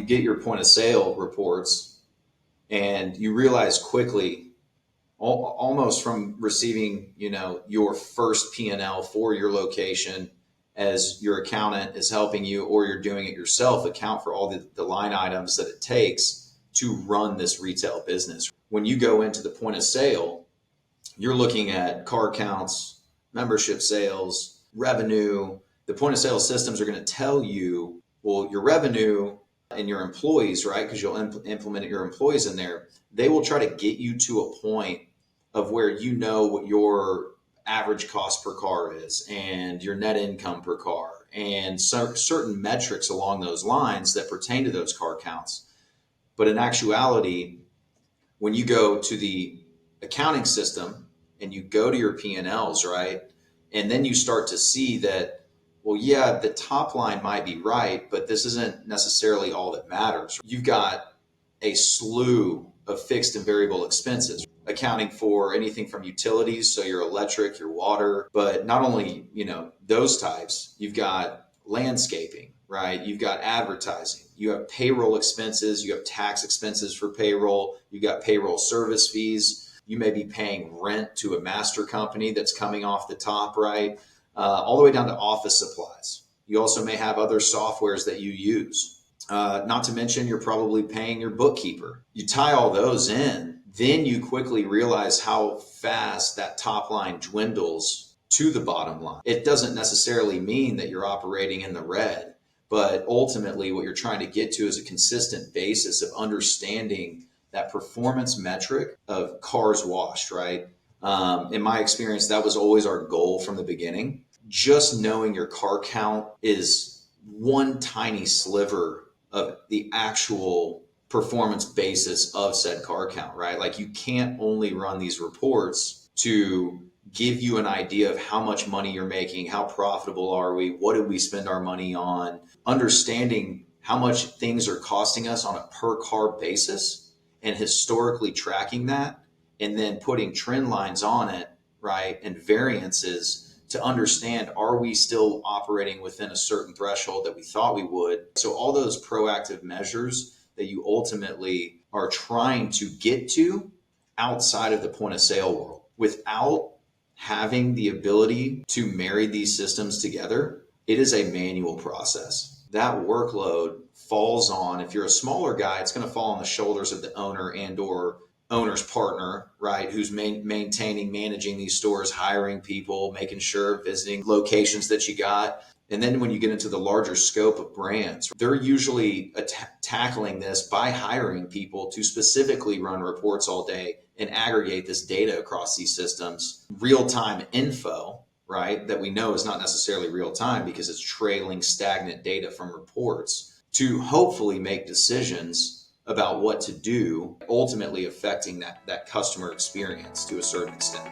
get your point of sale reports and you realize quickly, almost from receiving, your first P&L for your location, as your accountant is helping you or you're doing it yourself, account for all the line items that it takes to run this retail business. When you go into the point of sale, you're looking at car counts, membership sales, revenue. The point of sale systems are going to tell you, well, your revenue and your employees, right? Because you'll implement your employees in there. They will try to get you to a point of where you know what your average cost per car is and your net income per car and certain metrics along those lines that pertain to those car counts. But in actuality, when you go to the accounting system and you go to your P&Ls, right? And then you start to see that, well, yeah, the top line might be right, but this isn't necessarily all that matters. You've got a slew of fixed and variable expenses, accounting for anything from utilities, so your electric, your water, but not only, those types, you've got landscaping, right? You've got advertising, you have payroll expenses, you have tax expenses for payroll, you've got payroll service fees, you may be paying rent to a master company that's coming off the top, right? All the way down to office supplies. You also may have other softwares that you use. Not to mention, you're probably paying your bookkeeper. You tie all those in, then you quickly realize how fast that top line dwindles to the bottom line. It doesn't necessarily mean that you're operating in the red, but ultimately what you're trying to get to is a consistent basis of understanding that performance metric of cars washed, right? In my experience, that was always our goal from the beginning. Just knowing your car count is one tiny sliver of the actual performance basis of said car count, right? Like, you can't only run these reports to give you an idea of how much money you're making, how profitable are we, what did we spend our money on, understanding how much things are costing us on a per car basis and historically tracking that, and then putting trend lines on it, right? And variances to understand, are we still operating within a certain threshold that we thought we would? So all those proactive measures that you ultimately are trying to get to outside of the point of sale world, without having the ability to marry these systems together, it is a manual process. That workload falls on, if you're a smaller guy, it's going to fall on the shoulders of the owner and or owner's partner, right? Who's maintaining, managing these stores, hiring people, making sure, visiting locations that you got. And then when you get into the larger scope of brands, they're usually tackling this by hiring people to specifically run reports all day and aggregate this data across these systems. Real-time info, right, that we know is not necessarily real time because it's trailing stagnant data from reports, to hopefully make decisions about what to do, ultimately affecting that customer experience to a certain extent.